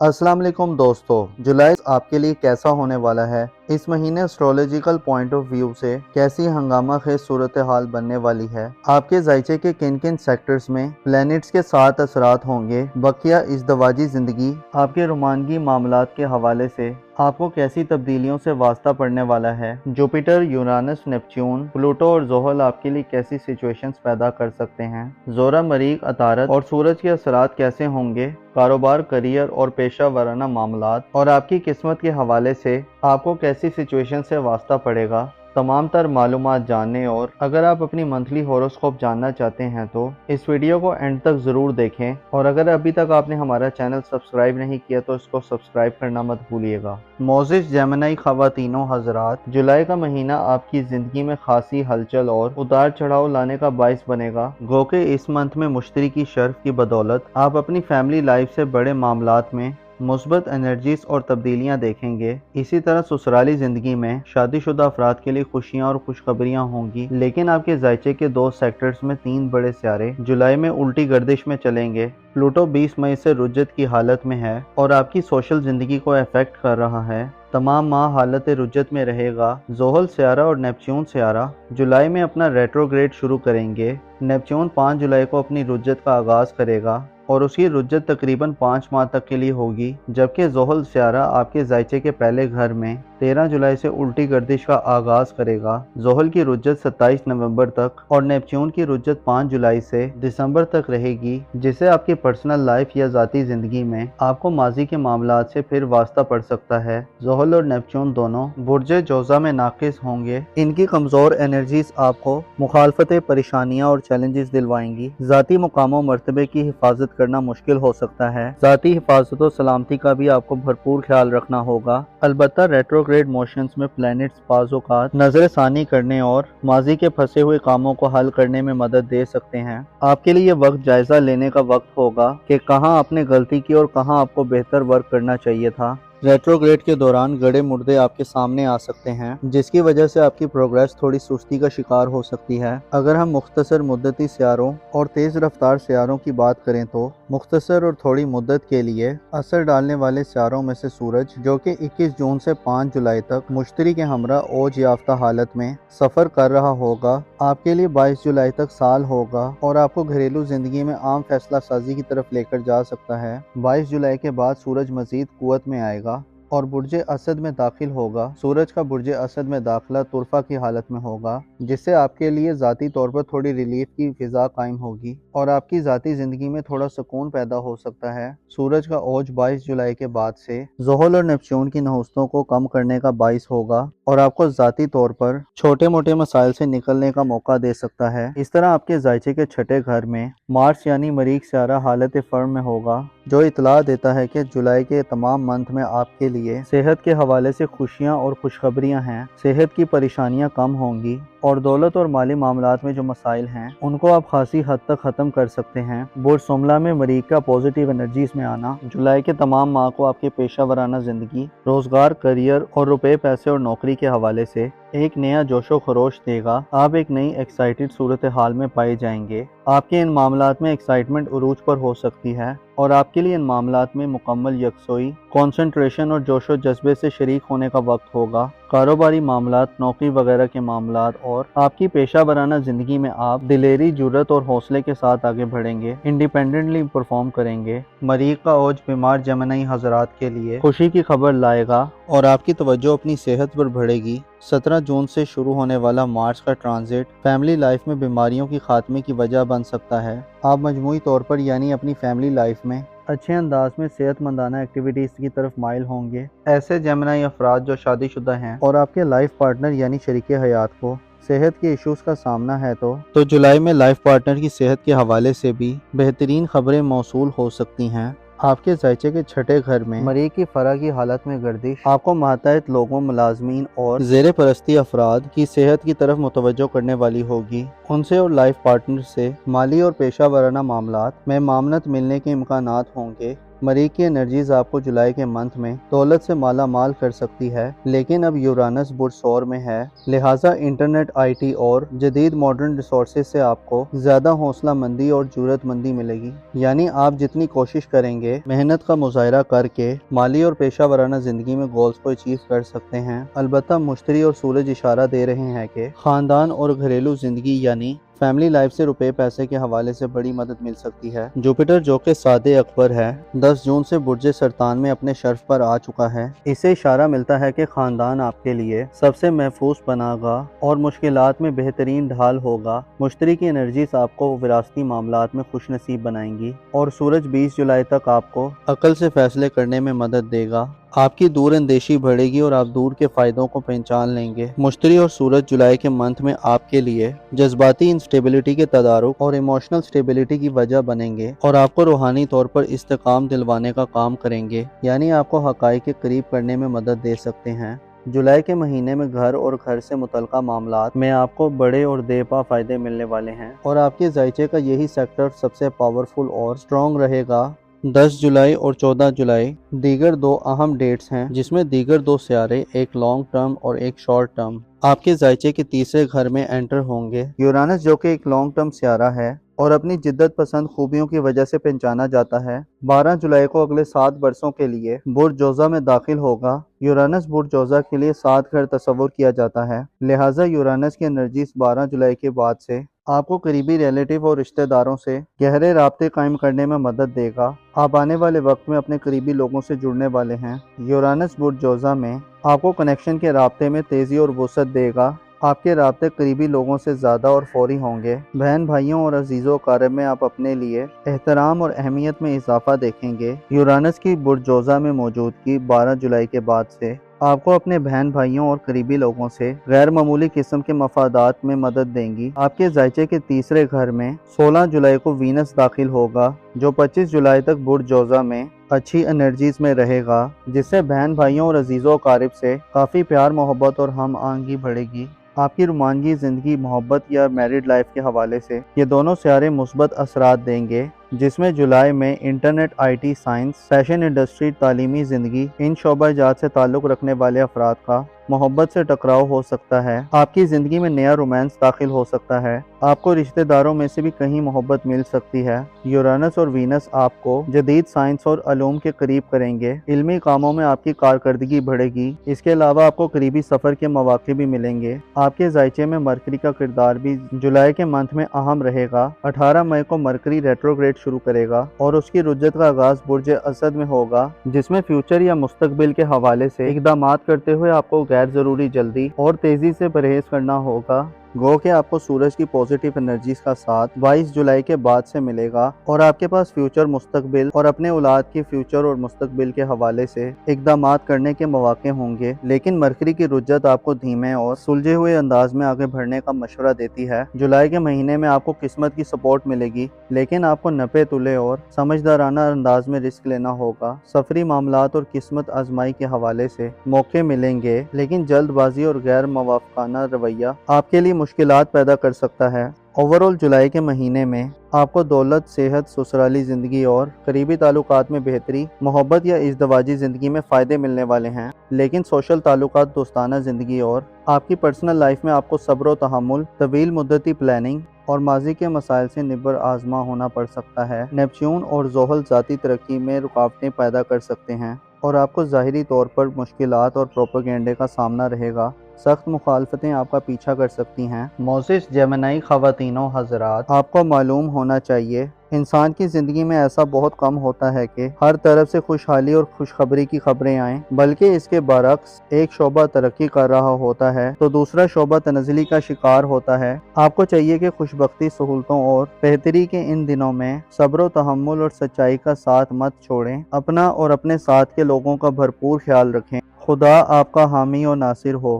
अस्सलाम वालेकुम दोस्तों, जुलाई आपके लिए कैसा होने वाला है? इस महीने एस्ट्रोलॉजिकल पॉइंट ऑफ व्यू से कैसी हंगामा खेज सूरत हाल बनने वाली है? आपके ज़ायचे के किन किन सेक्टर्स में प्लैनेट्स के साथ असरात होंगे? बकिया इज़दवाजी ज़िंदगी, आपके रोमानगी मामलात के हवाले से आपको कैसी तब्दीलियों से वास्ता पड़ने वाला है? जुपिटर, यूरानस, नेपच्यून, प्लूटो और जोहल आपके लिए कैसी सिचुएशंस पैदा कर सकते हैं? जोरा, मरीख, अतारत और सूरज के असरात कैसे होंगे कारोबार, करियर और पेशा वाराना मामलात? और आपकी किस्मत के हवाले से आपको कैसी सिचुएशन से वास्ता पड़ेगा? तमाम तर मालूमात जानने और अगर आप अपनी मंथली हॉरोस्कोप जानना चाहते हैं तो इस वीडियो को एंड तक ज़रूर देखें, और अगर अभी तक आपने हमारा चैनल सब्सक्राइब नहीं किया तो इसको सब्सक्राइब करना मत भूलिएगा। मोजिस जेमिनी ख़वातीनों हज़रात, जुलाई का महीना आपकी ज़िंदगी में खासी हलचल और उतार चढ़ाव लाने का बाइस बनेगा। गो के इस मंथ में मुश्तरी की शर्फ की बदौलत आप अपनी फैमिली लाइफ से बड़े मामलात में मुस्बत एनर्जीज और तब्दीलियां देखेंगे। इसी तरह ससुराली ज़िंदगी में शादीशुदा अफराद के लिए खुशियां और खुशखबरियां होंगी, लेकिन आपके ज़ायचे के दो सेक्टर्स में 3 बड़े सितारे जुलाई में उल्टी गर्दिश में चलेंगे। प्लूटो 20 मई से रुज्जत की हालत में है और आपकी सोशल ज़िंदगी को अफेक्ट कर रहा है। तमाम माह हालत रुज्जत में रहेगा। जोहल सियारा और नेपच्यून सियारा जुलाई में अपना रेट्रोग्रेड शुरू करेंगे। नेपच्यून 5 जुलाई को अपनी रुज्जत का आगाज़ करेगा और उसकी रुज्जत तकरीबन 5 माह तक के लिए होगी, जबकि जोहल सियारा आपके ज़ायचे के पहले घर में 13 जुलाई से उल्टी गर्दिश का आगाज़ करेगा। जोहल की रुज्जत 27 नवंबर तक और नेपच्यून की रुज्जत 5 जुलाई से दिसंबर तक रहेगी, जिससे आपकी पर्सनल लाइफ या ज़ाती ज़िंदगी में आपको माजी के मामलात से फिर वास्ता पड़ सकता है। जोहल और नेपच्यून दोनों बुर्ज जोज़ा में नाकिस होंगे। इनकी कमज़ोर एनर्जीज आपको मुखालफतें, परेशानियाँ और चैलेंजेस दिलवाएंगी। ज़ाती मुकामों मर्तबे की हिफाजत करना मुश्किल हो सकता है। ज़ाती हिफाजत और सलामती का भी आपको भरपूर ख्याल रखना होगा। अलबत्ता रेट्रोग्रेड मोशंस में प्लैनेट्स बाज़ औक़ात नज़रसानी करने और माजी के फंसे हुए कामों को हल करने में मदद दे सकते हैं। आपके लिए वक्त जायज़ा लेने का वक्त होगा कि कहाँ आपने गलती की और कहाँ आपको बेहतर वर्क करना चाहिए था। रेट्रोग्रेड के दौरान गड़े मुर्दे आपके सामने आ सकते हैं, जिसकी वजह से आपकी प्रोग्रेस थोड़ी सुस्ती का शिकार हो सकती है। अगर हम मुख्तसर मुद्दती सियारों और तेज़ रफ्तार सियारों की बात करें तो मुख्तसर और थोड़ी मुद्दत के लिए असर डालने वाले सियारों में से सूरज, जो कि 21 जून से 5 जुलाई तक मुश्तरी के हमरा ओज याफ्ता हालत में सफ़र कर रहा होगा, आपके लिए 22 जुलाई तक साल होगा और आपको घरेलू ज़िंदगी में आम फैसला साजी की तरफ लेकर जा सकता है। 22 जुलाई के बाद सूरज मज़ीद कुव्वत में आएगा और बुर्ज असद में दाखिल होगा। सूरज का बुर्ज असद में दाखिला तुरफा की हालत में होगा, जिससे आपके लिए ज़ाती तौर पर थोड़ी रिलीफ की फिजा कायम होगी और आपकी ज़ाती ज़िंदगी में थोड़ा सुकून पैदा हो सकता है। सूरज का ओज 22 जुलाई के बाद से जोहल और नेपच्यून की नहुस्तों को कम करने का बाइस होगा और आपको ज़ाती तौर पर छोटे मोटे मसाइल से निकलने का मौका दे सकता है। इस तरह आपके ज़ायचे के छठे घर में मार्स यानी मरीख सियारा हालत फर्म में होगा, जो इतला देता है कि जुलाई के तमाम मंथ में आपके लिए सेहत के हवाले से खुशियां और खुशखबरियां हैं। सेहत की परेशानियां कम होंगी और दौलत और माली मामलात में जो मसाइल हैं उनको आप खासी हद तक ख़त्म कर सकते हैं। बुर्ज सुमला में मरीख का पॉजिटिव एनर्जीज में आना जुलाई के तमाम माह को आपके पेशा वराना ज़िंदगी, रोज़गार, करियर और रुपए पैसे और नौकरी के हवाले से एक नया जोशो खरोश देगा। आप एक नई एक्साइटेड सूरत हाल में पाए जाएंगे। आपके इन मामलात में एक्साइटमेंट उरूज पर हो सकती है और आपके लिए इन मामलात में मुकम्मल यकसोई, कंसंट्रेशन और जोशो जज्बे से शरीक होने का वक्त होगा। कारोबारी मामलात, नौकरी वगैरह के मामलात और आपकी पेशा वराना ज़िंदगी में आप दिलेरी, जुर्रत और हौसले के साथ आगे बढ़ेंगे, इंडिपेंडेंटली परफॉर्म करेंगे। मरीख का ओज बीमार जेमिनी हज़रात के लिए खुशी की खबर लाएगा और आपकी तवज्जो अपनी सेहत पर बढ़ेगी। 17 जून से शुरू होने वाला मार्च का ट्रांजिट फैमिली लाइफ में बीमारियों की खात्मे की वजह बन सकता है। आप मजमूई तौर पर यानी अपनी फैमिली लाइफ में अच्छे अंदाज में सेहतमंदाना एक्टिविटीज़ की तरफ माइल होंगे। ऐसे जेमिनी अफराद जो शादीशुदा हैं और आपके लाइफ पार्टनर यानी शरीके हयात को सेहत के इश्यूज़ का सामना है तो जुलाई में लाइफ पार्टनर की सेहत के हवाले से भी बेहतरीन खबरें मौसूल हो सकती हैं। आपके ज़ायचे के छठे घर में मरीख की फरा की हालत में गर्दिश आपको मातहत लोगों, मुलाजमीन और ज़ेरे परस्ती अफराद की सेहत की तरफ मुतवज्जो करने वाली होगी। उनसे और लाइफ पार्टनर से माली और पेशा वराना मामलात में मामनत मिलने के इम्कानात होंगे। مریخ کی انرجیز آپ کو جولائی کے منتھ میں دولت سے مالا مال کر سکتی ہے، لیکن اب یورانس برج سور میں ہے، لہٰذا انٹرنیٹ، آئی ٹی اور جدید ماڈرن ریسورسز سے آپ کو زیادہ حوصلہ مندی اور جرأت مندی ملے گی۔ یعنی آپ جتنی کوشش کریں گے، محنت کا مظاہرہ کر کے مالی اور پیشہ ورانہ زندگی میں گولز کو اچیو کر سکتے ہیں۔ البتہ مشتری اور سورج اشارہ دے رہے ہیں کہ خاندان اور گھریلو زندگی یعنی فیملی لائف سے روپے پیسے کے حوالے سے بڑی مدد مل سکتی ہے۔ جوپیٹر جو کہ سادے اکبر ہے، 10 جون سے برج سرطان میں اپنے شرف پر آ چکا ہے۔ اسے اشارہ ملتا ہے کہ خاندان آپ کے لیے سب سے محفوظ پناہ گاہ اور مشکلات میں بہترین ڈھال ہوگا۔ مشتری کی انرجیز آپ کو وراثتی معاملات میں خوش نصیب بنائیں گی اور سورج 20 جولائی تک آپ کو عقل سے فیصلے کرنے میں مدد دے گا۔ آپ کی دور اندیشی بڑھے گی اور آپ دور کے فائدوں کو پہچان لیں گے۔ مشتری اور سورج جولائی کے منتھ میں آپ کے لیے جذباتی انسٹیبلٹی کے تدارک اور ایموشنل سٹیبلٹی کی وجہ بنیں گے اور آپ کو روحانی طور پر استحکام دلوانے کا کام کریں گے، یعنی آپ کو حقائق کے قریب کرنے میں مدد دے سکتے ہیں۔ جولائی کے مہینے میں گھر اور گھر سے متعلقہ معاملات میں آپ کو بڑے اور دے پا فائدے ملنے والے ہیں اور آپ کے ذائچے کا یہی سیکٹر سب سے پاورفل اور سٹرونگ رہے گا۔ 10 جولائی اور 14 جولائی دیگر دو اہم ڈیٹس ہیں، جس میں دیگر دو سیارے ایک لانگ ٹرم اور ایک شارٹ ٹرم آپ کے ذائچے کے تیسرے گھر میں انٹر ہوں گے۔ یورانس جو کہ ایک لانگ ٹرم سیارہ ہے اور اپنی جدت پسند خوبیوں کی وجہ سے پہچانا جاتا ہے، 12 جولائی کو اگلے 7 برسوں کے لیے برج جوزہ میں داخل ہوگا۔ یورانس برج جوزہ کے لیے 7 گھر تصور کیا جاتا ہے، لہٰذا یورانس کی انرجیز 12 جولائی کے بعد سے آپ کو قریبی ریلیٹیو اور رشتہ داروں سے گہرے رابطے قائم کرنے میں مدد دے گا۔ آپ آنے والے وقت میں اپنے قریبی لوگوں سے جڑنے والے ہیں۔ یورانس برج جوزہ میں آپ کو کنیکشن کے رابطے میں تیزی اور وسعت دے گا۔ آپ کے رابطے قریبی لوگوں سے زیادہ اور فوری ہوں گے۔ بہن بھائیوں اور عزیز و اقارب میں آپ اپنے لیے احترام اور اہمیت میں اضافہ دیکھیں گے۔ یورانس کی برج جوزہ میں موجودگی 12 جولائی کے بعد سے آپ کو اپنے بہن بھائیوں اور قریبی لوگوں سے غیر معمولی قسم کے مفادات میں مدد دیں گی۔ آپ کے ذائچے کے تیسرے گھر میں 16 جولائی کو وینس داخل ہوگا، جو 25 جولائی تک برج جوزہ میں اچھی انرجیز میں رہے گا، جس سے بہن بھائیوں اور عزیز و اقارب سے کافی پیار محبت اور ہم آہنگی بڑھے گی۔ آپ کی رومانگی زندگی، محبت یا میرڈ لائف کے حوالے سے یہ دونوں سیارے مثبت اثرات دیں گے، جس میں جولائی میں internet, I T, science, fashion industry, تعلیمی زندگی، ان شعبہ جات سے تعلق رکھنے والے افراد کا محبت سے ٹکراؤ ہو سکتا ہے۔ آپ کی زندگی میں نیا رومانس داخل ہو سکتا ہے۔ آپ کو رشتہ داروں میں سے بھی کہیں محبت مل سکتی ہے۔ یورانس اور وینس آپ کو جدید سائنس اور علوم کے قریب کریں گے۔ علمی کاموں میں آپ کی کارکردگی بڑھے گی۔ اس کے علاوہ آپ کو قریبی سفر کے مواقع بھی ملیں گے۔ آپ کے ذائچے میں مرکری کا کردار بھی جولائی کے منتھ میں اہم رہے گا۔ 18 مئی کو مرکری ریٹروگریڈ شروع کرے گا اور اس کی رجت کا آغاز برج اسد میں ہوگا، جس میں فیوچر یا مستقبل کے حوالے سے اقدامات کرتے ہوئے آپ کو غیر ضروری جلدی اور تیزی سے پرہیز کرنا ہوگا۔ گو کہ آپ کو سورج کی پوزیٹیو انرجیز کا ساتھ 22 جولائی کے بعد سے ملے گا اور آپ کے پاس فیوچر، مستقبل اور اپنے اولاد کی فیوچر اور مستقبل کے حوالے سے اقدامات کرنے کے مواقع ہوں گے، لیکن مرکری کی رجت آپ کو دھیمے اور سلجھے ہوئے انداز میں آگے بڑھنے کا مشورہ دیتی ہے۔ جولائی کے مہینے میں آپ کو قسمت کی سپورٹ ملے گی، لیکن آپ کو نپے تلے اور سمجھدارانہ انداز میں رسک لینا ہوگا۔ سفری معاملات اور قسمت آزمائی کے حوالے سے موقع ملیں گے، لیکن جلد بازی اور غیر موافقانہ رویہ آپ کے لیے مشکلات پیدا کر سکتا ہے۔ اوورآل جولائی کے مہینے میں آپ کو دولت، صحت، سسرالی زندگی اور قریبی تعلقات میں بہتری، محبت یا ازدواجی زندگی میں فائدے ملنے والے ہیں، لیکن سوشل تعلقات، دوستانہ زندگی اور آپ کی پرسنل لائف میں آپ کو صبر و تحمل، طویل مدتی پلاننگ اور ماضی کے مسائل سے نبر آزما ہونا پڑ سکتا ہے۔ نیپچون اور زحل ذاتی ترقی میں رکاوٹیں پیدا کر سکتے ہیں اور آپ کو ظاہری طور پر مشکلات اور پروپیگنڈے کا سامنا رہے گا۔ سخت مخالفتیں آپ کا پیچھا کر سکتی ہیں۔ موزس جیمنائی خواتین و حضرات، آپ کو معلوم ہونا چاہیے انسان کی زندگی میں ایسا بہت کم ہوتا ہے کہ ہر طرف سے خوشحالی اور خوشخبری کی خبریں آئیں، بلکہ اس کے برعکس ایک شعبہ ترقی کر رہا ہوتا ہے تو دوسرا شعبہ تنزلی کا شکار ہوتا ہے۔ آپ کو چاہیے کہ خوشبختی، سہولتوں اور بہتری کے ان دنوں میں صبر و تحمل اور سچائی کا ساتھ مت چھوڑیں۔ اپنا اور اپنے ساتھ کے لوگوں کا بھرپور خیال رکھیں۔ خدا آپ کا حامی و ناصر ہو۔